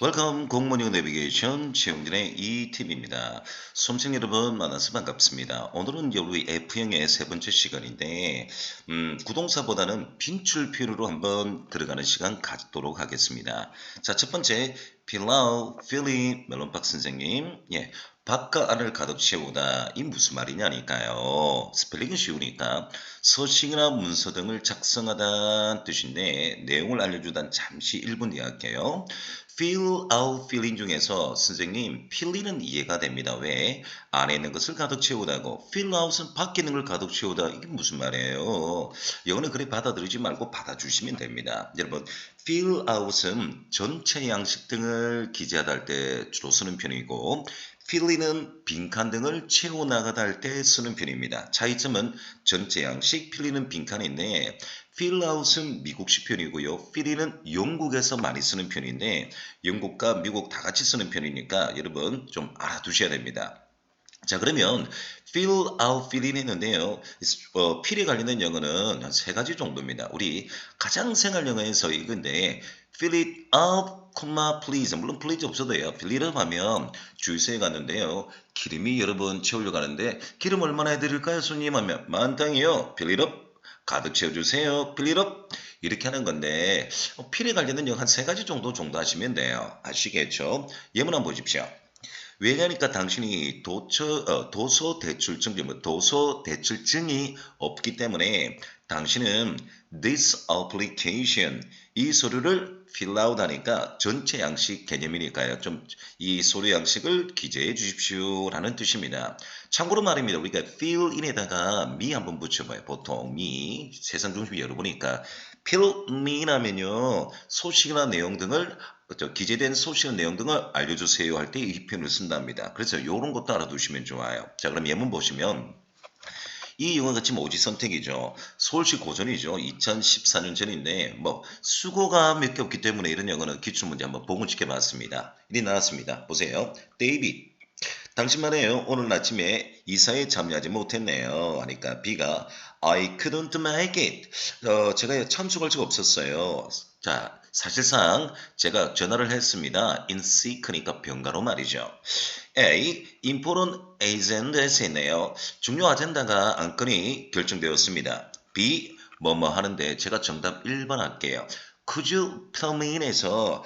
웰컴 공모닝 내비게이션 최용진의 이팁입니다. 수험생 여러분 만나서 반갑습니다. 오늘은 이제 우리 F형의 세 번째 시간인데 구동사보다는 빈출표로 한번 들어가는 시간 갖도록 하겠습니다. 자, 첫 번째 필라우 필리 멜론박 선생님. 예. 밥과 안을 가득 채우다. 이 무슨 말이냐니까요. 스펠링은 쉬우니까 서식이나 문서 등을 작성하다는 뜻인데 내용을 알려주단 잠시 1분 이야기할게요. fill out filling 중에서 선생님 fill이는 이해가 됩니다. 왜? 안에 있는 것을 가득 채우다고 fill out은 밖에 있는 걸 가득 채우다 이게 무슨 말이에요? 영어는 그래 받아들이지 말고 받아주시면 됩니다. 여러분 fill out은 전체 양식 등을 기재하다 할 때 주로 쓰는 편이고 필리는 빈칸 등을 채워나가다 할 때 쓰는 편입니다. 차이점은 전체 양식, 필리는 빈칸인데 필아웃은 미국식 편이고요. 필리는 영국에서 많이 쓰는 편인데 영국과 미국 다 같이 쓰는 편이니까 여러분 좀 알아두셔야 됩니다. 자, 그러면 fill out, fill in 했는데요. 필에 관련된 영어는 한 세 가지 정도입니다. 우리 가장 생활 영어에서 이건데 fill it up, please. 물론 please 없어도 돼요. fill it up 하면 주유소에 갔는데요. 기름이 여러분 채우려고 하는데 기름 얼마나 해드릴까요, 손님? 하면 만땅이요. fill it up. 가득 채워주세요. fill it up. 이렇게 하는 건데 필에 관련된 영어 한 세 가지 정도 하시면 돼요. 아시겠죠? 예문 한번 보십시오. 왜냐니까 당신이 도서 대출증이 없기 때문에 당신은 this application 이 서류를 fill out 하니까 전체 양식 개념이니까요. 좀 이 서류 양식을 기재해 주십시오 라는 뜻입니다. 참고로 말입니다. 우리가 fill in에다가 me 한번 붙여봐요. 보통 me 세상 중심이 열어보니까 fill me 하면요. 소식이나 내용 등을 기재된 소식 내용 등을 알려주세요 할 때 이 표현을 쓴답니다. 그래서 이런 것도 알아두시면 좋아요. 자, 그럼 예문 보시면 이 영화가 지금 오지 선택이죠. 서울시 고전이죠. 2014년 전인데 뭐 수고가 몇 개 없기 때문에 이런 영어는 기출문제 한번 복원시켜 봤습니다. 이리 나왔습니다. 보세요. 데이빗. 당신 말이에요. 오늘 아침에 이사에 참여하지 못했네요. 하니까 B가 I couldn't make it. 제가 참석할 수가 없었어요. 자, 사실상 제가 전화를 했습니다. in sick니까 병가로 말이죠. A. important agenda에서 있네요. 중요 아젠다가 안건이 결정되었습니다. B. 뭐뭐 하는데 제가 정답 1번 할게요. Could you tell me에서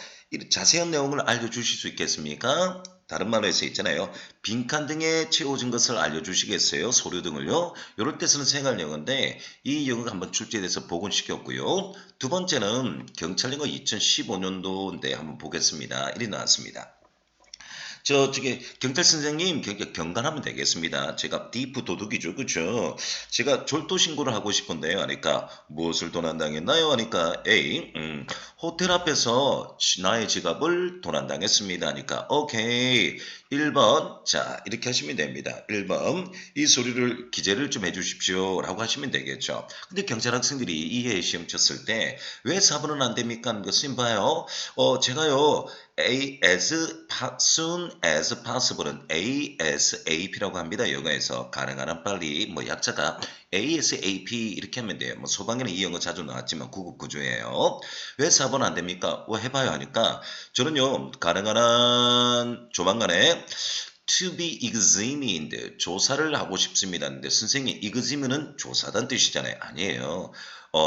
자세한 내용을 알려주실 수 있겠습니까? 다른 말로 해서 있잖아요. 빈칸 등에 채워진 것을 알려주시겠어요? 서류 등을요. 이럴 때 쓰는 생활 영어인데 이 영어가 한번 출제돼서 복원시켰고요. 두 번째는 경찰 영어 2015년도인데 한번 보겠습니다. 이리 나왔습니다. 저기 경찰 선생님 경관하면 되겠습니다. 제가 디프 도둑이죠. 그죠? 제가 졸도 신고를 하고 싶은데요. 하니까 무엇을 도난당했나요? 하니까 A 호텔 앞에서 나의 지갑을 도난당했습니다. 하니까 오케이 1번 자 이렇게 하시면 됩니다. 1번 이 소리를 기재를 좀 해주십시오 라고 하시면 되겠죠. 근데 경찰 학생들이 이해 시험 쳤을 때 왜 4번은 안 됩니까? 그것은 봐요. 제가요 A as soon as possible은 ASAP라고 합니다. 영어에서 가능한 한 빨리 뭐 약자가 ASAP 이렇게 하면 돼요. 뭐 소방에는 이 영어 자주 나왔지만 구급 구조예요. 왜 4번 안 됩니까? 해봐요 하니까 저는요 가능한 한 조만간에 to be examined 조사를 하고 싶습니다. 근데 선생님 examine은 조사단 뜻이잖아요. 아니에요.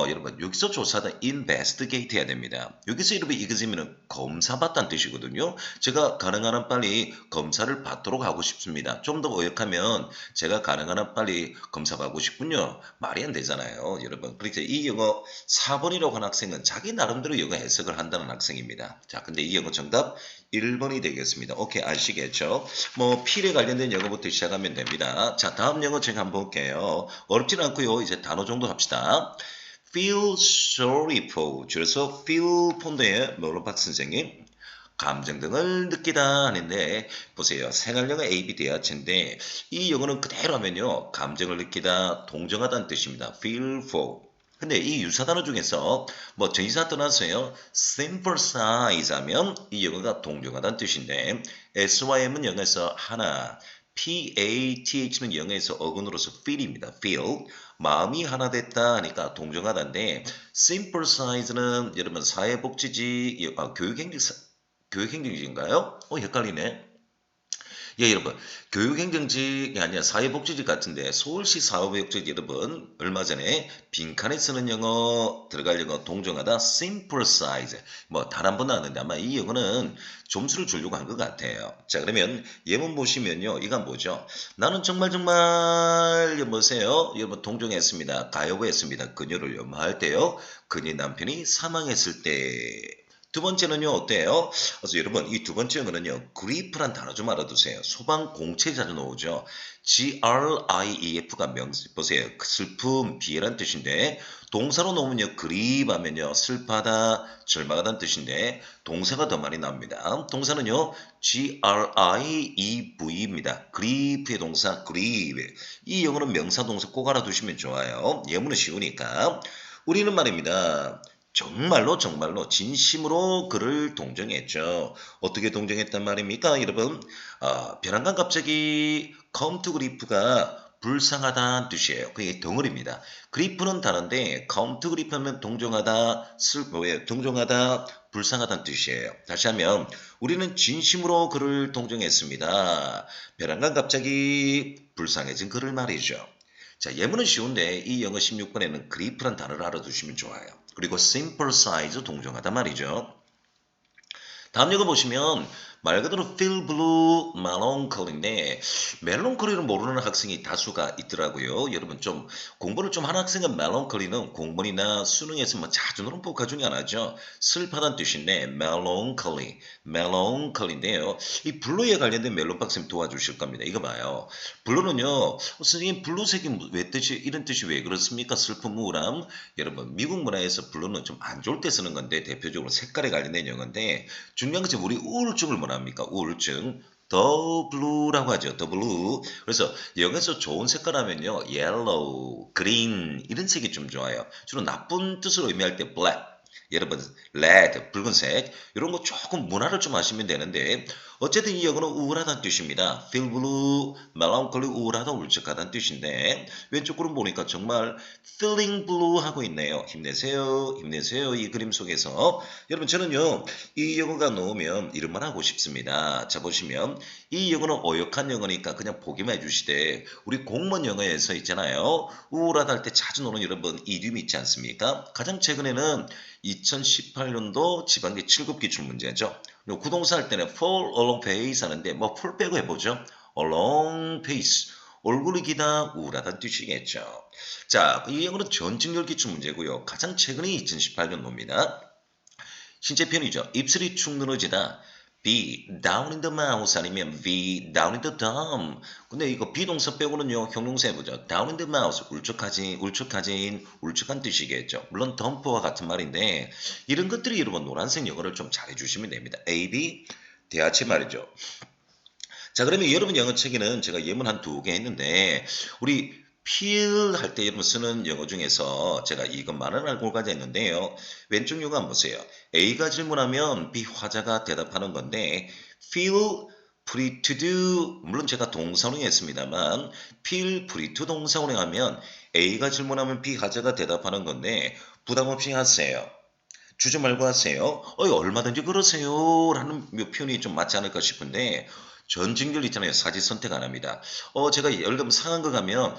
여러분 여기서 조사단 investigate 해야 됩니다. 여기서 여러분 examine은 검사받다는 뜻이거든요. 제가 가능한 한 빨리 검사를 받도록 하고 싶습니다. 좀 더 어역하면 제가 가능한 한 빨리 검사받고 싶군요. 말이 안 되잖아요. 여러분 그렇게 이 영어 4번이라고 한 학생은 자기 나름대로 영어 해석을 한다는 학생입니다. 자 근데 이 영어 정답 1번이 되겠습니다. 오케이 아시겠죠? 뭐 필에 관련된 영어부터 시작하면 됩니다. 자 다음 영어 제가 한번 볼게요. 어렵진 않고요. 이제 단어 정도 합시다. feel sorry for 줄여서 feel for인데 롤러박 선생님 감정 등을 느끼다 하는데 보세요. 생활영어 A, B 대화체인데 이 영어는 그대로 하면요. 감정을 느끼다, 동정하다는 뜻입니다. feel for. 근데 이 유사 단어 중에서 뭐 전치사 떠나서요. sympathize 하면 이 영어가 동정하다는 뜻인데 SYM은 영어에서 하나, PATH는 영어에서 어근으로서 feel입니다. feel. 마음이 하나 됐다 하니까 동정하다인데 sympathize는 여러분 사회복지지 교육행정 교육행정직인가요? 헷갈리네. 예, 여러분. 교육행정직이 아니라 사회복지직 같은데 서울시 사회복지직 여러분 얼마 전에 빈칸에 쓰는 영어 들어갈 영어 동정하다 simple size 뭐 단 한 번 나왔는데 아마 이 영어는 점수를 주려고 한 것 같아요. 자 그러면 예문 보시면요. 이건 뭐죠? 나는 정말 정말 보세요. 여러분 동정했습니다. 가여부했습니다. 그녀를 연마할 때요. 그녀의 남편이 사망했을 때 두 번째는요, 어때요? 그래서 여러분, 이 두 번째 영어는요, grief란 단어 좀 알아두세요. 소방 공채 자주 나오죠. grief가 보세요. 슬픔, 비애란 뜻인데, 동사로 놓으면요, grieve 하면요, 슬퍼하다, 절망하다는 뜻인데, 동사가 더 많이 나옵니다. 동사는요, griev입니다. grief의 동사, grieve. 이 영어는 명사, 동사 꼭 알아두시면 좋아요. 예문은 쉬우니까. 우리는 말입니다. 정말로 정말로 진심으로 그를 동정했죠. 어떻게 동정했단 말입니까, 여러분? 벼랑간 갑자기 come to grief가 불쌍하다는 뜻이에요. 그게 덩어리입니다. grief는 다른데 come to grief 하면 동정하다, 슬퍼요. 동정하다, 불쌍하다는 뜻이에요. 다시 하면 우리는 진심으로 그를 동정했습니다. 벼랑간 갑자기 불쌍해진 그를 말이죠. 자, 예문은 쉬운데 이 영어 16번에는 그리프란 단어를 알아두시면 좋아요. 그리고 simple size 동정하다 말이죠. 다음 영어 보시면 말 그대로 feel blue, melancholy인데 멜론콜리를 모르는 학생이 다수가 있더라고요. 여러분 좀 공부를 좀 하는 학생은 멜론콜리는 공부나 수능에서 뭐 자주 나오는 복화 중에 하나죠. 슬퍼하다는 뜻인데 melancholy인데요. 이 블루에 관련된 멜론 박사님 도와주실 겁니다. 이거 봐요. 블루는요. 선생님 블루색이 왜 뜻이 이런 뜻이 왜 그렇습니까? 슬픔, 우울함. 여러분 미국 문화에서 블루는 좀 안 좋을 때 쓰는 건데 대표적으로 색깔에 관련된 영어인데 중요한 것은 우리 우울증을 뭐랍니까? 우울증. 더 블루라고 하죠. 더 블루. 그래서 영어에서 좋은 색깔 하면요. 옐로우, 그린 이런 색이 좀 좋아요. 주로 나쁜 뜻을 의미할 때 블랙. 여러분, 레드, 붉은색 이런 거 조금 문화를 좀 아시면 되는데 어쨌든 이 영어는 우울하다는 뜻입니다. feel blue, melancholy 우울하다, 울적하다는 뜻인데 왼쪽으로 보니까 정말 feeling blue 하고 있네요. 힘내세요, 힘내세요. 이 그림 속에서 여러분 저는요 이 영어가 나오면 이름만 하고 싶습니다. 자 보시면 이 영어는 어역한 영어니까 그냥 보기만 해주시되 우리 공무원 영어에서 있잖아요. 우울하다 할 때 자주 나오는 여러분 이듐 있지 않습니까? 가장 최근에는 2018년도 지방대 7급 기출문제죠. 구동사 할 때는 fall along pace 하는데 뭐 fall 빼고 해보죠. along pace. 얼굴이 기다 우울하다는 뜻이겠죠. 자, 이 영어는 전직열 기출문제고요. 가장 최근이 2018년도입니다. 신체 표현이죠. 입술이 축 늘어지다. be down in the mouth 아니면 be down in the dump. 근데 이거 비동사 빼고는요. 형용사 해보죠. down in the mouth 울적한 뜻이겠죠. 물론 dump와 같은 말인데 이런 것들이 여러분 노란색 영어를 좀 잘해주시면 됩니다. A, B 대하체 말이죠. 자 그러면 여러분 영어 책에는 제가 예문 한 두 개 했는데 우리 feel 할 때 여러분 쓰는 영어 중에서 제가 이것만은 알고 가져 있는데요. 왼쪽 요거 한번 보세요. A가 질문하면 B 화자가 대답하는 건데 feel free to do 물론 제가 동사운행 했습니다만 feel free to 동사운행 하면 A가 질문하면 B 화자가 대답하는 건데 부담 없이 하세요. 주저 말고 하세요. 얼마든지 그러세요. 라는 표현이 좀 맞지 않을까 싶은데 전직률 있잖아요. 사지 선택 안 합니다. 제가 열금 상한 거 가면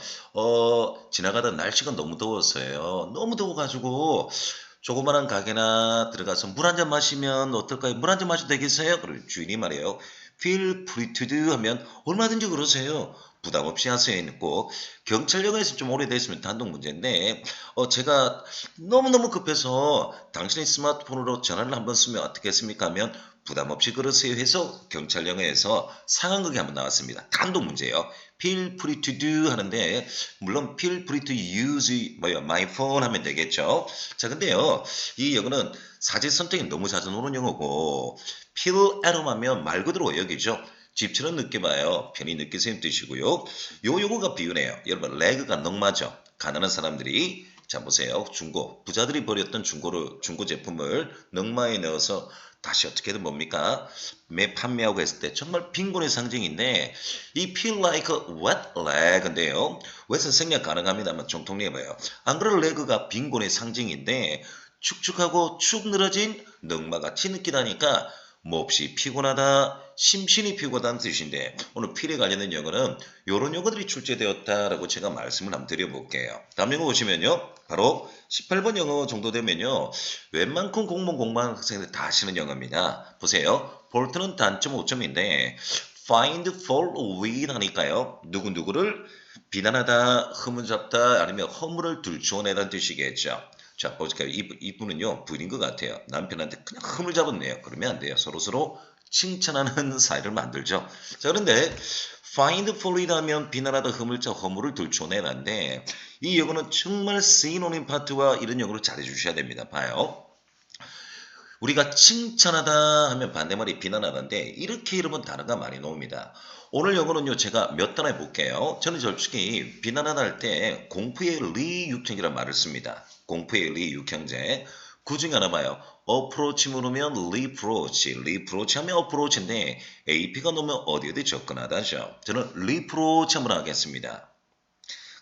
지나가다 날씨가 너무 더웠어요. 너무 더워가지고 조그만한 가게나 들어가서 물 한 잔 마시면 어떨까요? 물 한 잔 마셔도 되겠어요? 그리고 주인이 말해요. feel free to do 하면 얼마든지 그러세요. 부담 없이 하세요. 있고 경찰력에서 좀 오래됐으면 단독 문제인데 제가 너무너무 급해서 당신의 스마트폰으로 전화를 한번 쓰면 어떻겠습니까? 하면 부담 없이 그러세요 해서 경찰 영어에서 상황극이 한번 나왔습니다. 단독 문제예요. feel free to do 하는데 물론 feel free to use my phone 하면 되겠죠. 자 근데요 이 영어는 사지 선택이 너무 자주 나오는 영어고 feel at home 하면 말 그대로 여기죠. 집처럼 느껴봐요. 편히 느끼세요 뜻이고요. 요 요거가 비유네요. 여러분 레그가 넉마죠. 가난한 사람들이 자 보세요. 부자들이 버렸던 중고 제품을 넉마에 넣어서 다시 어떻게든 뭡니까? 판매하고 했을 때 정말 빈곤의 상징인데 이 feel like a wet leg인데요. wet은 생략 가능합니다만 정통해봐요. 안 그럴 leg가 빈곤의 상징인데 축축하고 축 늘어진 넉마같이 느끼다니까 몹시 피곤하다, 심신이 피곤하다는 뜻인데 오늘 필에 관련된 용어는 이런 용어들이 출제되었다라고 제가 말씀을 한번 드려볼게요. 다음 용어 보시면요. 바로 18번 영어 정도 되면요. 웬만큼 공무원 공부하는 학생들 다 아시는 영어입니다. 보세요. 볼트는 단점 5점인데 find fault with 하니까요. 누구누구를 비난하다, 허물잡다, 아니면 허물을 들추어내다는 뜻이겠죠. 자, 보실까요? 이분은요, 부인인 것 같아요. 남편한테 그냥 흠을 잡았네요. 그러면 안 돼요. 서로서로 칭찬하는 사이를 만들죠. 자, 그런데 find fault 하면 비난하다, 허물을 들추어내라인데 이 영어는 정말 synonym 파트와 이런 영어를 잘해주셔야 됩니다. 봐요. 우리가 칭찬하다 하면 반대말이 비난하다인데 이렇게 이러면 단어가 많이 나옵니다. 오늘 영어는요 제가 몇 단어 해볼게요. 저는 솔직히 비난하다 할 때 공포의 리육형이라는 말을 씁니다. 공포의 리육형제. 그 중에 하나 봐요. approach 물으면 reproach 하면 approach인데 AP가 놓으면 어디 접근하다죠. 저는 reproach 한번 하겠습니다.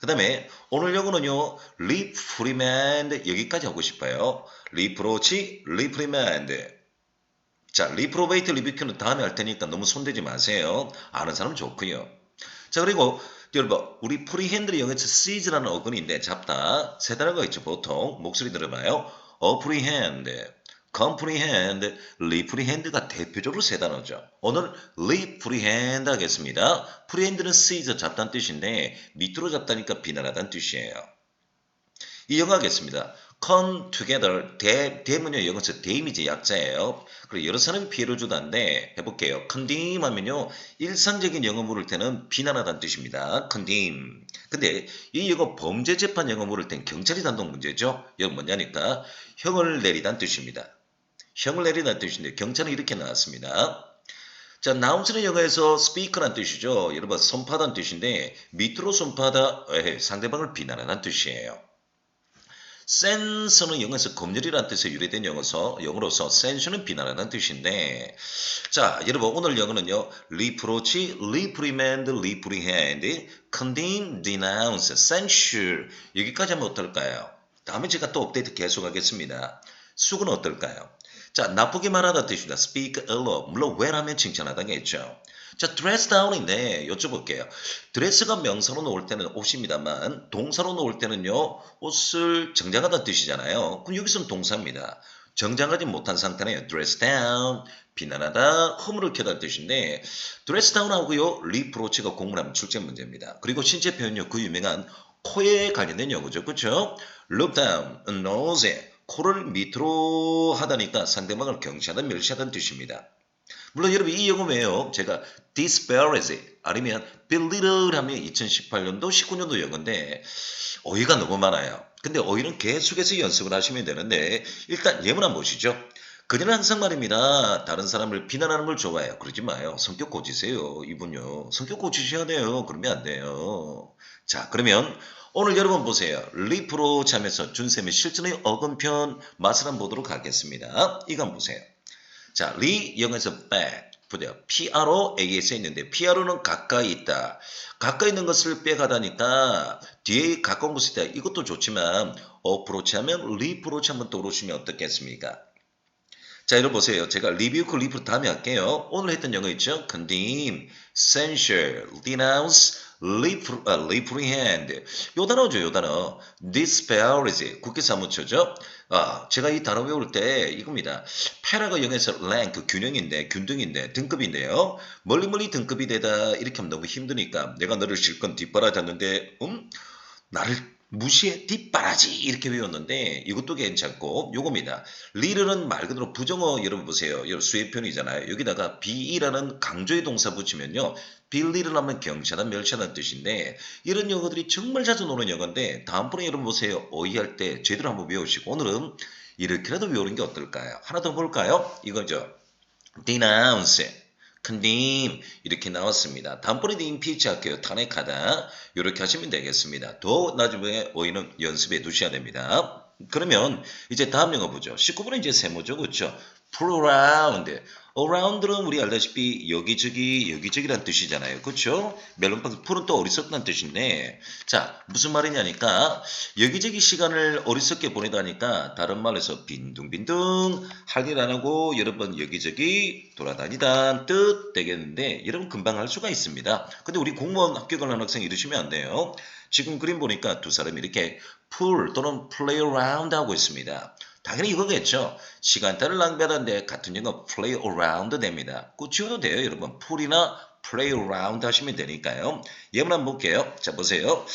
그 다음에 오늘 영어는요. reprimand 여기까지 하고 싶어요. reproach, reprimand. 자, reprobate, rebuke는 다음에 할 테니까 너무 손대지 마세요. 아는 사람 좋고요. 자, 그리고 여러분 우리 프리핸드의 영어에서 seize라는 어근인데 잡다 세 단어가 있죠. 보통 목소리 들어봐요. apprehend, comprehend, reprehend가 대표적으로 세 단어죠. 오늘 reprehend 하겠습니다. prehend는 seize 잡다는 뜻인데 밑으로 잡다니까 비난하다는 뜻이에요. 이 영어 하겠습니다. come together, 대문요 영어에서 데미지 약자예요. 그리고 여러 사람이 피해를 주다는데 해볼게요. condemn 하면요 일상적인 영어 물을 때는 비난하다는 뜻입니다. condemn. 근데 이 영어 범죄 재판 영어 물을 땐 경찰이 단독 문제죠. 이건 뭐냐니까 형을 내리다는 뜻입니다. 형을 내리다는 뜻인데 경찰은 이렇게 나왔습니다. 자, 나운스는 영어에서 speak라는 뜻이죠. 여러분 선포하다는 뜻인데 밑으로 선포하다 상대방을 비난하다는 뜻이에요. 센서는 영어에서 검열이라는 뜻에 유래된 영어로서 센서는 비난하는 뜻인데 자 여러분 오늘 영어는요 reproach, reprimand, reprehend, condemn, denounce, censure 여기까지 하면 어떨까요? 다음에 제가 또 업데이트 계속하겠습니다. 수은 어떨까요? 자 나쁘게 말하다 뜻입니다. speak ill, 물론 well하면 칭찬하다겠죠. 자, dress down인데 여쭤볼게요. 드레스가 명사로 나올 때는 옷입니다만 동사로 나올 때는요. 옷을 정장하다는 뜻이잖아요. 그럼 여기서는 동사입니다. 정장하지 못한 상태는 dress down, 비난하다, 허물을 켜다는 뜻인데 dress down하고요. reproach가 공문하면 출제 문제입니다. 그리고 신체 표현요. 그 유명한 코에 관련된 용어죠. 그렇죠? look down, nose, 코를 밑으로 하다니까 상대방을 경시하다, 멸시하다는 뜻입니다. 물론 여러분 이 영어 외에요. 제가 disparage 아니면 belittle 하면 2018년도 19년도 영어인데 어휘가 너무 많아요. 근데 어휘는 계속해서 연습을 하시면 되는데 일단 예문 한번 보시죠. 그녀는 항상 말입니다. 다른 사람을 비난하는 걸 좋아해요. 그러지 마요. 성격 고치세요. 이분요. 성격 고치셔야 돼요. 그러면 안 돼요. 자 그러면 오늘 여러분 보세요. 리프로 참여해서 준쌤의 실전의 어근편 맛을 한번 보도록 하겠습니다. 이거 한번 보세요. 자, 리 영어에서 back, 보세요. PROAS 있는데 PRO는 가까이 있다. 가까이 있는 것을 빼가다니까 뒤에 가까운 곳이 있다. 이것도 좋지만 어프로치 하면 리프로치 한번 떠오르시면 어떻겠습니까? 자, 여러분 보세요. 제가 리뷰 그 리뷰 다음에 할게요. 오늘 했던 영어 있죠? condemn, censure, denounce, reprehend. 요 단어죠, 요 단어. disparage, 국회 사무처죠? 제가 이 단어 외울 때 이겁니다. 패라가 영어에서 rank, 균형인데, 균등인데, 등급인데요. 멀리 등급이 되다 이렇게 하면 너무 힘드니까 내가 너를 실컷 뒷바라졌는데, 나를 무시해 뒷바라지 이렇게 외웠는데 이것도 괜찮고 요겁니다. 리르는 말 그대로 부정어 여러분 보세요. 여러분 수액편이잖아요. 여기다가 be라는 강조의 동사 붙이면요. 빌리를 하면 경치하다 멸치하다는 뜻인데 이런 영어들이 정말 자주 나오는 영어인데 다음번에 여러분 보세요. 어휘할 때 제대로 한번 외우시고 오늘은 이렇게라도 외우는 게 어떨까요? 하나 더 볼까요? 이거죠. denounce, condemn 이렇게 나왔습니다. 다음번에도 impeach 할게요. 탄핵하다 이렇게 하시면 되겠습니다. 더 나중에 어휘는 연습해 두셔야 됩니다. 그러면 이제 다음 영어 보죠. 19번은 이제 세모죠. 그렇죠? pull around. around는 우리 알다시피 여기저기 여기저기란 뜻이잖아요. 그렇죠? 멜론박스 풀은 또 어리석다는 뜻인데 자 무슨 말이냐니까 여기저기 시간을 어리석게 보내다니까 다른 말에서 빈둥빈둥 할 일 안 하고 여러 번 여기저기 돌아다니다는 뜻 되겠는데 여러분 금방 할 수가 있습니다. 근데 우리 공무원 합격을 한 학생 이러시면 안 돼요. 지금 그림 보니까 두 사람이 이렇게 pull 또는 play around 하고 있습니다. 당연히 이거겠죠. 시간대를 낭비하는데 같은 영어 play around 됩니다. 그 지워도 돼요. 여러분 pull이나 play around 하시면 되니까요. 예문 한번 볼게요. 자 보세요.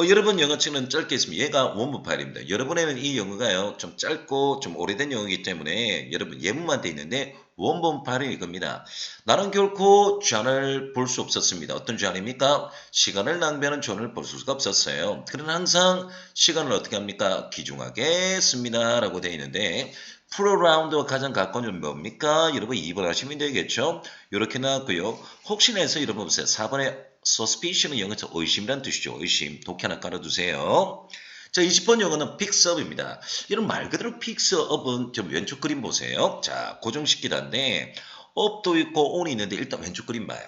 여러분 영어치는 짧게 있으면 얘가 원문 파일입니다. 여러분에는 이 영어가요. 좀 짧고 좀 오래된 영어이기 때문에 여러분 예문만 돼 있는데 원본 파일이 이겁니다. 나는 결코 존을 볼 수 없었습니다. 어떤 존입니까? 시간을 낭비하는 존을 볼 수가 없었어요. 그는 항상 시간을 어떻게 합니까? 귀중하게 씁니다. 라고 되어 있는데 pull around와 가장 가까운 점 뭡니까? 여러분 2번 하시면 되겠죠? 이렇게 나왔고요. 혹시나 해서 여러분 보세요. 4번에 suspicion은 영어에서 의심이란 뜻이죠. 의심. 독해 하나 깔아두세요. 자, 20번 영어는 picks up입니다. 이런 말 그대로 picks up은 좀 왼쪽 그림 보세요. 자, 고정시키다인데 up도 있고 on이 있는데 일단 왼쪽 그림 봐요.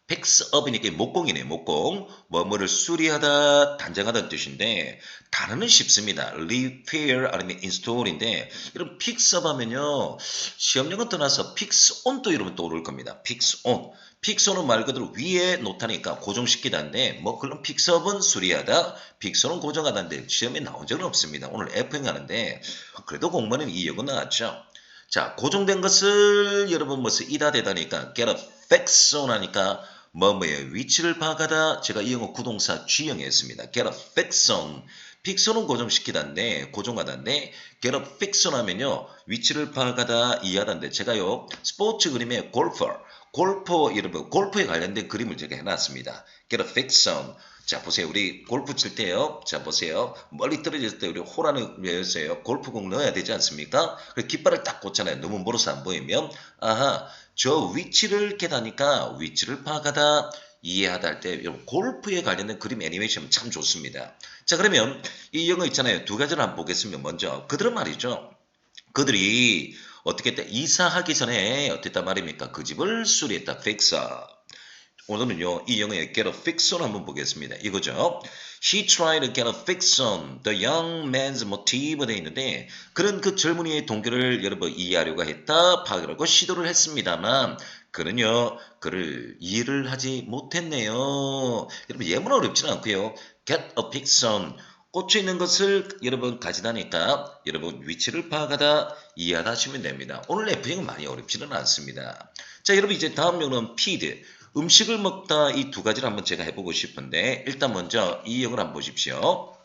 picks up이니까 목공이네, 목공. 뭐뭐를 수리하다, 단장하다는 뜻인데 단어는 쉽습니다. repair 아니면 install인데 이런 picks up 하면요. 시험용어 떠나서 picks on도 이러면 떠오를 겁니다. picks on. picks on은 말 그대로 위에 놓다니까 고정시키다인데 뭐 그런 picks up은 수리하다, picks on은 고정하다인데 시험에 나온 적은 없습니다. 오늘 F행 하는데 그래도 공부는 이 역은 나왔죠. 자, 고정된 것을 여러분 뭐서 이다 대다니까 get a fix on 하니까 뭐뭐의 위치를 파악하다. 제가 이 영어 구동사 G형에 했습니다. get a fix on. 픽선은 고정시키다인데 고정하다인데 get a fix on 하면요. 위치를 파악하다 이해하다인데 제가요. 스포츠 그림의 골퍼 여러분 골프에 관련된 그림을 제가 해놨습니다. get a fix on. 자 보세요. 우리 골프 칠 때요. 자 보세요. 멀리 떨어질 때 우리 홀안을 외웠어요. 골프공 넣어야 되지 않습니까? 그래서 깃발을 딱 꽂잖아요. 너무 멀어서 안 보이면 아하 저 위치를 깨다니까 위치를 파악하다 이해하다 할 때 골프에 관련된 그림 애니메이션 참 좋습니다. 자 그러면 이 영어 있잖아요. 두 가지를 한번 보겠습니다. 먼저 그들은 말이죠. 그들이 어떻게 했다 이사하기 전에 어땠단 말입니까? 그 집을 수리했다. fix up. 오늘은요, 이 영어의 get a fix on 한번 보겠습니다. 이거죠. He tried to get a fix on the young man's motive 돼 있는데 그런 그 젊은이의 동기를 여러분 이해하려고 했다, 파악하려고 시도를 했습니다만 그는요, 그를 이해를 하지 못했네요. 여러분 예문 어렵지는 않고요. get a fix on 꽂혀 있는 것을 여러분 가지다니까 여러분 위치를 파악하다, 이해하다 하시면 됩니다. 오늘 F형은 많이 어렵지는 않습니다. 자, 여러분 이제 다음 용어는 feed. 음식을 먹다 이 두 가지를 한번 제가 해보고 싶은데 일단 먼저 이 영어를 한번 보십시오.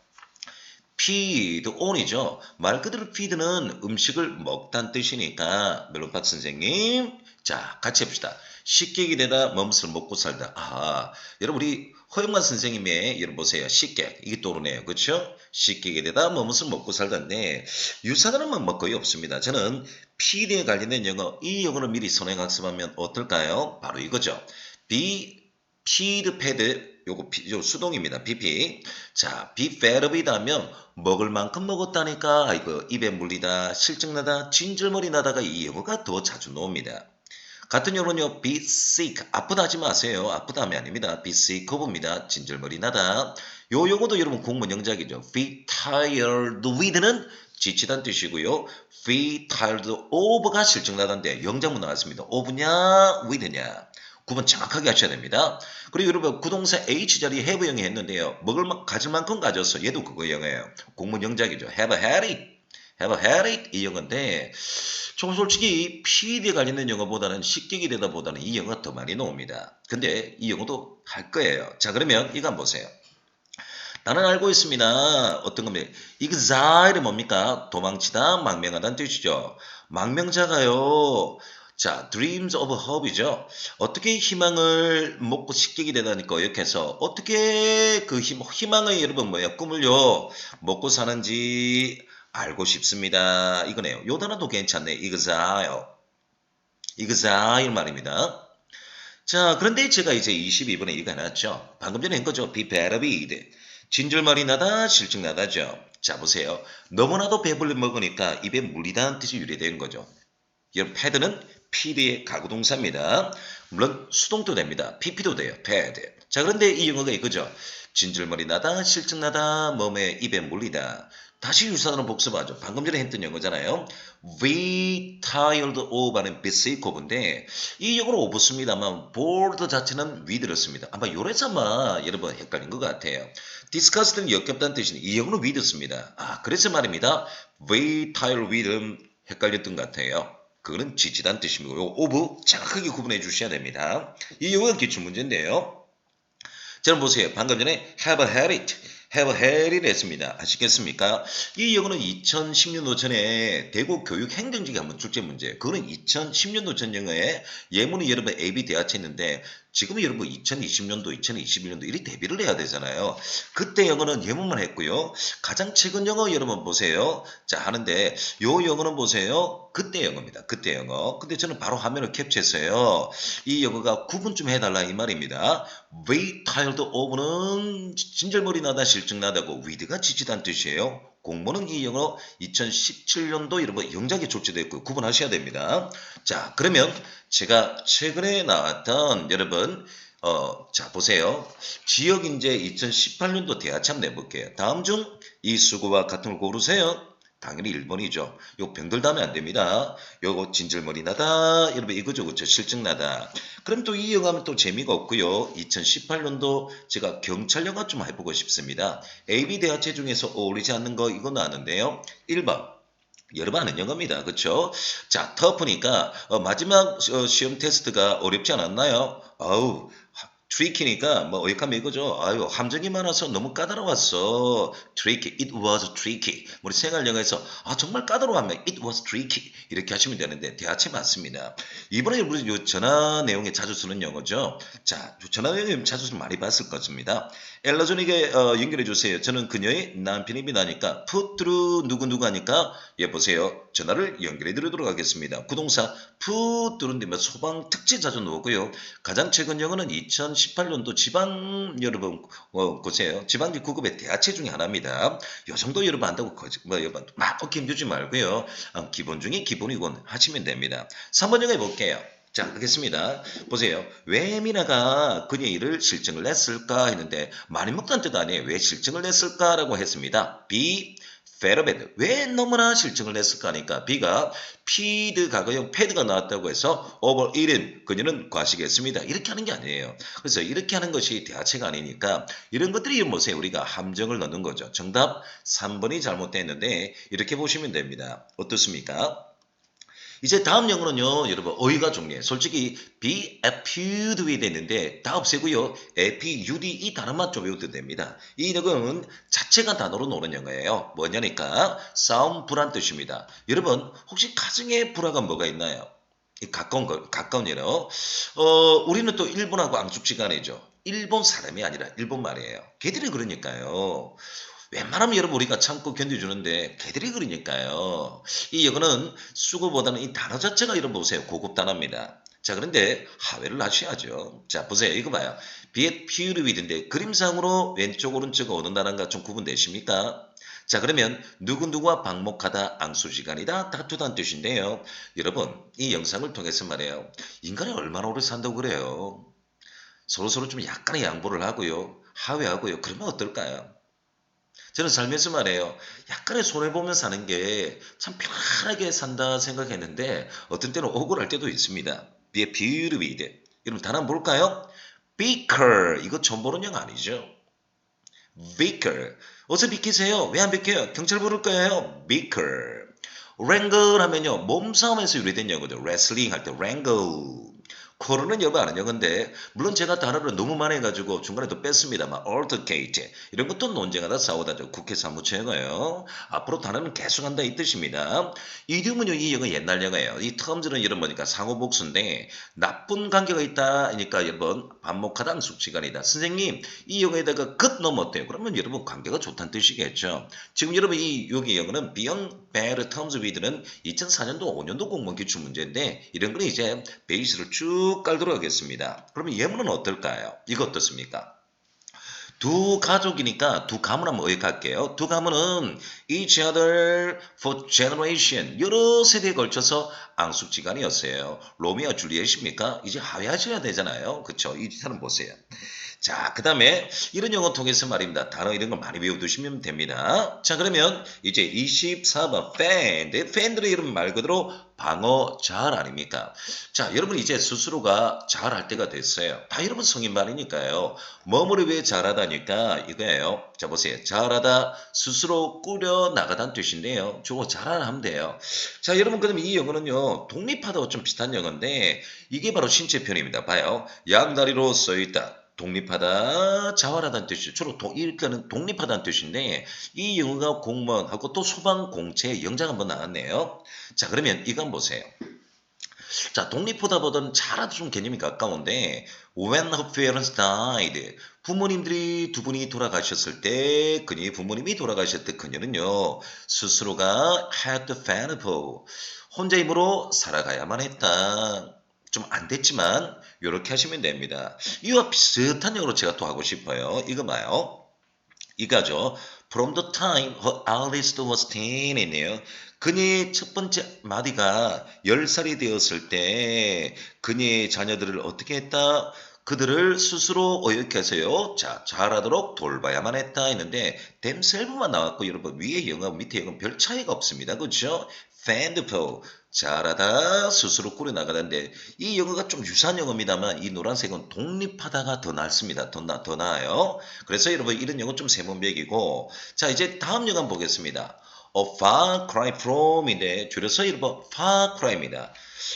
feed on이죠. 말 그대로 feed는 음식을 먹다는 뜻이니까 멜론박 선생님 자 같이 해봅시다. 식객이 되다 뭐뭇을 먹고 살다. 아 여러분 우리 허영만 선생님의 여러분 보세요. 식객 이게 떠오르네요. 그렇죠? 식객이 되다 뭐뭇을 먹고 살다인데 유사단어는 뭐 거의 없습니다. 저는 feed에 관련된 영어 이 영어를 미리 선행학습하면 어떨까요? 바로 이거죠. be feed fed 요거 수동입니다. BP. 자, be fed up이다면 먹을 만큼 먹었다니까 아이고 입에 물리다, 실증나다, 진절머리 나다가 이 영어가 더 자주 나옵니다. 같은 영어는요. be sick. 아프다 하지 마세요. 아프다 하면 아닙니다. be sick of입니다. 진절머리 나다. 요 용어도 여러분 공문 영작이죠. be tired with는 지치다는 뜻이고요. be tired of가 실증나다인데 영작문 나왔습니다. of냐 with냐. 구분 정확하게 하셔야 됩니다. 그리고 여러분 구동사 H 자리에 have형이 했는데요. 가질 만큼 가졌어. 얘도 그거 영어예요. 공문 영작이죠. have a headache. have a headache 이 영어인데 저 솔직히 PD에 관련된 영어보다는 식객이 되다 보다는 이 영어가 더 많이 나옵니다. 근데 이 영어도 할 거예요. 자 그러면 이거 한번 보세요. 나는 알고 있습니다. 어떤 겁니까? exile 뭡니까? 도망치다, 망명하다는 뜻이죠. 망명자가요. 자, dreams of hope이죠. 어떻게 희망을 먹고 식객이 되다니까 이렇게 해서 어떻게 그 희망의 여러분 뭐야 꿈을요 먹고 사는지 알고 싶습니다. 이거네요. 요 단어도 괜찮네. exile. exile 말입니다. 자, 그런데 제가 이제 22번에 이거 해놨죠. 방금 전에 한 거죠. be bad. 진절머리 나다, 실증 나다죠. 자, 보세요. 너무나도 배불리 먹으니까 입에 물리다는 뜻이 유래된 거죠. 여러분 패드는 PD의 가구동사입니다. 물론 수동도 됩니다. PP도 돼요. 패드. 자 그런데 이 영어가 이거죠. 진절머리 나다, 실증 나다, 몸에 입에 물리다. 다시 유사단어 복습하죠. 방금 전에 했던 영어잖아요. We tired of 하는 busy 고인데 이 영어는 오버습니다만 bored 자체는 we 들었습니다. 아마 요래서 아마 여러분 헷갈린 것 같아요. discuss는 역겹다는 뜻이니 이 영어는 we 듣습니다. 아 그래서 말입니다. We tired with는 헷갈렸던 것 같아요. 그거는 지지단 뜻이고요. of 정확하게 구분해 주셔야 됩니다. 이 영어는 기출문제인데요. 자, 보세요. 방금 전에 have had it, have had it 했습니다. 아시겠습니까? 이 영어는 2010년도 전에 대구 교육행정직이 한번 출제 문제예요. 그거는 2010년도 전 영어에 예문이 여러분 AB 대하체 있는데 지금은 여러분 2020년도, 2021년도 이리 대비를 해야 되잖아요. 그때 영어는 예문만 했고요. 가장 최근 영어 여러분 보세요. 자, 하는데 요 영어는 보세요. 그때 영어입니다. 그때 영어. 근데 저는 바로 화면을 캡처했어요. 이 영어가 구분 좀 해달라 이 말입니다. We tired of는 진절머리 나다 실증 나다고 with가 지지단 뜻이에요. 공모는 이 영어 2017년도 여러분 영작에 출제됐고 구분하셔야 됩니다. 자 그러면 제가 최근에 나왔던 여러분 자 보세요. 지역인재 2018년도 대하참 내볼게요. 다음 중 이 수구와 같은 걸 고르세요. 당연히 1번이죠. 요 병들다면 안 됩니다. 요거 진절머리 나다. 여러분 이거죠. 그렇죠. 실증 나다. 그럼 또 이 영화는 또 재미가 없고요. 2018년도 제가 경찰 영화 좀 해보고 싶습니다. AB 대하체 중에서 어울리지 않는 거 이거 나왔는데요. 1번. 여러분 아는 영어입니다. 그렇죠? 자, 터프니까 마지막 시험 테스트가 어렵지 않았나요? 아우, 트리키니까 뭐 어역하면 이거죠. 아유 함정이 많아서 너무 까다로웠어. tricky, it was tricky. 우리 생활 영어에서 아 정말 까다로워하면 it was tricky 이렇게 하시면 되는데 대하체 맞습니다. 이번에 우리 요 전화 내용에 자주 쓰는 영어죠. 자, 전화 내용에 자주 많이 봤을 것입니다. 엘라존에게 연결해 주세요. 저는 그녀의 남편입니다니까 put through 누구누구 하니까 예 보세요. 전화를 연결해 드리도록 하겠습니다. 구동사 put through인데 소방 특지 자주 나오고요. 가장 최근 영어는 2018년도 지방 여러분 보세요. 지방직 9급의 대하체 중에 하나입니다. 요 정도 여러분 한다고 여러분 막 어깨 힘주지 말고요. 기본 중에 기본이곤 하시면 됩니다. 3번 영어 해볼게요. 자, 하겠습니다. 보세요. 왜 미나가 그녀의 일을 실증을 냈을까 했는데 많이 먹다는 뜻 아니에요. 왜 실증을 냈을까라고 했습니다. B. 페러베드. 왜 너무나 실증을 냈을까 하니까 B가 피드 과거형 패드가 나왔다고 해서 over eaten 그녀는 과식했습니다. 이렇게 하는 게 아니에요. 그래서 이렇게 하는 것이 대하체가 아니니까 이런 것들이 보세요. 우리가 함정을 넣는 거죠. 정답 3번이 잘못됐는데 이렇게 보시면 됩니다. 어떻습니까? 이제 다음 영어는요, 여러분, 어휘가 중요해요. 솔직히, be appeared with 했는데, 다 없애고요, apud 이 단어만 좀 외워도 됩니다. 이 영어는 자체가 단어로 노는 영어예요. 뭐냐니까, 싸움, 불안 뜻입니다. 여러분, 혹시 가정에 불화가 뭐가 있나요? 가까운 예로, 우리는 또 일본하고 앙숙지간이죠. 일본 사람이 아니라 일본 말이에요. 걔들이 그러니까요. 웬만하면 여러분 우리가 참고 견뎌주는데 걔들이 그러니까요. 이 영어는 수고보다는 이 단어 자체가 여러분 보세요. 고급 단어입니다. 자 그런데 하회를 하셔야죠. 자 보세요. 이거 봐요. 비엣 피우르 위드인데 그림상으로 왼쪽 오른쪽 어느 단어인가 좀 구분되십니까? 자 그러면 누구누구와 방목하다 앙수시간이다 다투다는 뜻인데요. 여러분 이 영상을 통해서 말해요. 인간이 얼마나 오래 산다고 그래요. 서로서로 좀 약간의 양보를 하고요. 하회하고요. 그러면 어떨까요? 저는 살면서 말해요. 약간의 손해보면 사는 게 참 편안하게 산다 생각했는데 어떤 때는 억울할 때도 있습니다. be beautiful. 여러분 단어 한번 볼까요? beaker. 이거 처음 보는 영어 아니죠? beaker. 어서 비키세요. 왜 안 비켜요? 경찰 부를 거예요. beaker. wrangle 하면요. 몸싸움에서 유래된 영어죠. wrestling 할 때 wrangle. 쿼러는 여러분 아는 영어인데 물론 제가 단어를 너무 많이 해가지고 중간에 또 뺐습니다만 altercate 이런 것도 논쟁하다 싸우다죠. 국회 사무처 영어예요. 앞으로 단어는 계속한다 이 뜻입니다. 이디움은요 이 영어 옛날 영어예요. 이 terms는 여러분 보니까 상호복수인데 나쁜 관계가 있다 하니까 여러분 반목하다 앙숙시간이다. 선생님 이 영어에다가 끝 넣으면 어때요? 그러면 여러분 관계가 좋다는 뜻이겠죠. 지금 여러분 이 여기 영어는 beyond bad terms with는 2004년도 5년도 공무원 기출 문제인데 이런 거는 이제 베이스를 쭉 깔도록 하겠습니다. 그러면 예문은 어떨까요? 이거 어떻습니까? 두 가족이니까 두 가문 한번 의역할게요. 두 가문은 each other for generation 여러 세대에 걸쳐서 앙숙지간이었어요. 로미오 줄리엣입니까? 이제 하회하셔야 되잖아요. 그쵸? 이 사람 보세요. 자, 그 다음에 이런 용어 통해서 말입니다. 단어 이런 거 많이 외워두시면 됩니다. 자, 그러면 이제 24번 팬들의 이름 말 그대로 방어 잘 아닙니까? 자, 여러분 이제 스스로가 잘할 때가 됐어요. 다 여러분 성인말이니까요. 뭐뭐를 왜 잘하다니까 이거예요. 자, 보세요. 잘하다 스스로 꾸려 나가다는 뜻인데요. 저거 잘하라 하면 돼요. 자, 여러분 그럼 이 영어는요. 독립하다와 좀 비슷한 영어인데 이게 바로 신체 표현입니다. 봐요. 양다리로 써있다. 독립하다, 자활하다는 뜻이죠. 주로 일단은 독립하다는 뜻인데 이 영어가 공무원하고 또 소방공채에 영장 한번 나왔네요. 자, 그러면 이거 한번 보세요. 자, 독립보다보다는 잘하다 좀 개념이 가까운데 when her parents died 부모님들이 두 분이 돌아가셨을 때 그녀의 부모님이 돌아가셨을 때 그녀는요 스스로가 had to fend for 혼자 힘으로 살아가야만 했다. 좀 안 됐지만 이렇게 하시면 됩니다. 이와 비슷한 영어로 제가 또 하고 싶어요. 이거 봐요. 이거죠. From the time her eldest was 10이네요. 그녀의 첫 번째 마디가 10살이 되었을 때 그녀의 자녀들을 어떻게 했다? 그들을 스스로 어역해서요. 자, 잘하도록 돌봐야만 했다 했는데 themselves만 나왔고 여러분 위에 영어 밑에 영어 별 차이가 없습니다. 그렇죠? fend for 잘하다 스스로 꾸려나가는데 이 영어가 좀 유사한 영어입니다만 이 노란색은 독립하다가 더 낫습니다. 더 나아요. 그래서 여러분 이런 영어 좀 세문백이고 자 이제 다음 영어 한번 보겠습니다. A far cry from인데 줄여서 여러분 far cry입니다.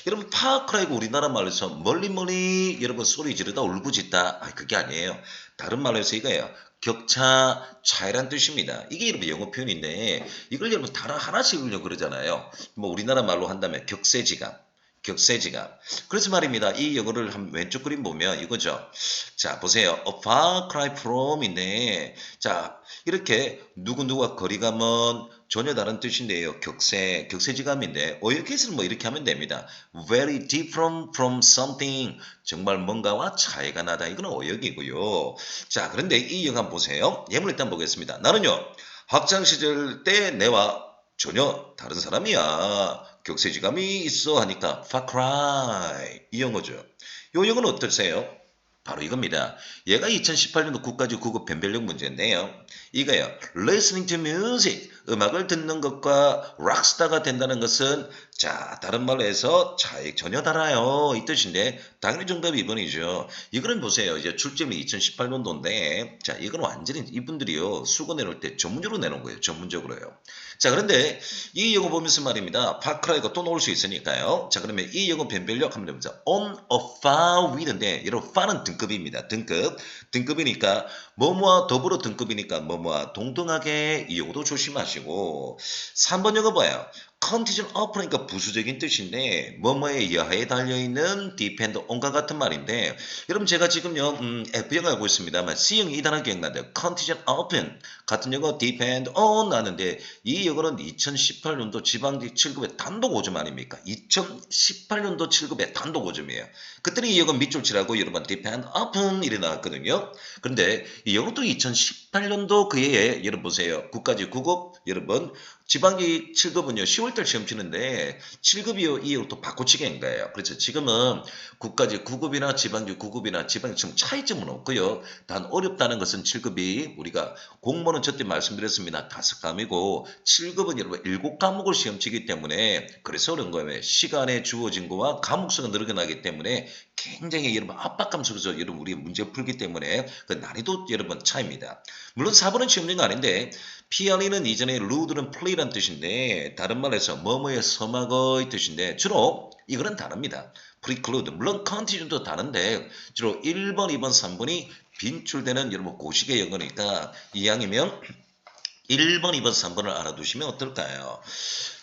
여러분 far cry가 우리나라 말로서 멀리 여러분 소리 지르다 울부짖다 그게 아니에요. 다른 말로 해서 이거예요. 격차 차이란 뜻입니다. 이게 여러분 영어 표현인데 이걸 여러분 단어 하나씩 읽으려고 그러잖아요. 뭐 우리나라 말로 한다면 격세지감. 그래서 말입니다. 이 영어를 한 왼쪽 그림 보면 이거죠. 자, 보세요. A far cry from인데, 자, 이렇게 누구누구와 거리가 먼 전혀 다른 뜻인데요. 격세지감인데, 어역해서는 뭐 이렇게 하면 됩니다. Very different from something. 정말 뭔가와 차이가 나다. 이건 어역이고요. 자, 그런데 이 영화 한번 보세요. 예문 일단 보겠습니다. 나는요, 학창 시절 때 내와 전혀 다른 사람이야. 격세지감이 있어 하니까 far cry 이 영어죠. 요 영어는 어떠세요? 바로 이겁니다. 얘가 2018년도 국가직 국어 변별력 문제인데요. 이거요. Listening to music 음악을 듣는 것과 락스타가 된다는 것은 자 다른 말로 해서 차이 전혀 달라요 이 뜻인데 당연히 정답이 2번이죠. 이거는 보세요. 이제 출제물이 2018년도인데 자 이건 완전히 이분들이요 수고 내놓을 때 전문적으로 내놓은 거예요. 전문적으로요. 자 그런데 이 영어 보면서 말입니다. 파크라이가 또 나올 수 있으니까요. 자 그러면 이 영어 변별력 한번 해보자. On a far with인데 여러분 far은 등급입니다. 등급이니까 뭐뭐와 더불어 등급이니까 뭐뭐와 동등하게 이 영어도 조심하시고 3번 영어 봐요. contingent upper니까 부수적인 뜻인데 뭐뭐의 여하에 달려있는 depend on과 같은 말인데 여러분 제가 지금요 F영어 하고 있습니다만 C형 2단어 기억나요? contingent upper 같은 영어 depend on 나는데 이 영어는 2018년도 지방직 7급의 단독 5점 아닙니까? 2018년도 7급의 단독 5점이에요. 그때는 이 영어 밑줄 치라고 여러분 depend upon 이래 나왔거든요. 그런데 이 영어도 2018년도 그 해에 여러분 보세요. 국가직 9급 여러분 지방직 7급은요 10월달 시험 치는데 7급이요 이후로 또 바꿔치기 한 거예요. 그래서 지금은 국가직 9급이나 지방직 9급이나 지방직 지금 차이점은 없고요. 단 어렵다는 것은 7급이 우리가 공무원은 저때 말씀드렸습니다. 5과목이고 7급은 여러분 7과목을 시험 치기 때문에 그래서 그런 거예요. 시간에 주어진 거와 과목수가 늘어나기 때문에 굉장히 여러분 압박감 속에서 여러분 우리 문제 풀기 때문에 그 난이도 여러분 차이입니다. 물론 4번은 시험용 아닌데 피아니는 이전에 루드는 플레이란 뜻인데 다른 말에서 뭐뭐의 서막의 뜻인데 주로 이거는 다릅니다. 프리클루드 물론 컨티뉴도 다른데 주로 1번, 2번, 3번이 빈출되는 여러분 고식의 영어니까 이왕이면 1번, 2번, 3번을 알아두시면 어떨까요?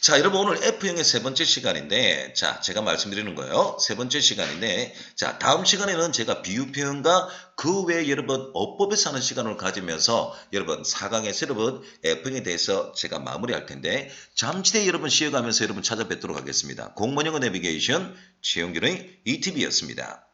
자, 여러분 오늘 F형의 세 번째 시간인데 자, 제가 말씀드리는 거예요. 세 번째 시간인데 자, 다음 시간에는 제가 비유 표현과 그 외에 여러분 어법에서 하는 시간을 가지면서 여러분 4강에서 여러분 F형에 대해서 제가 마무리할 텐데 잠시 뒤에 여러분 쉬어가면서 여러분 찾아뵙도록 하겠습니다. 공무원 영어 내비게이션 최영균의 ETV였습니다.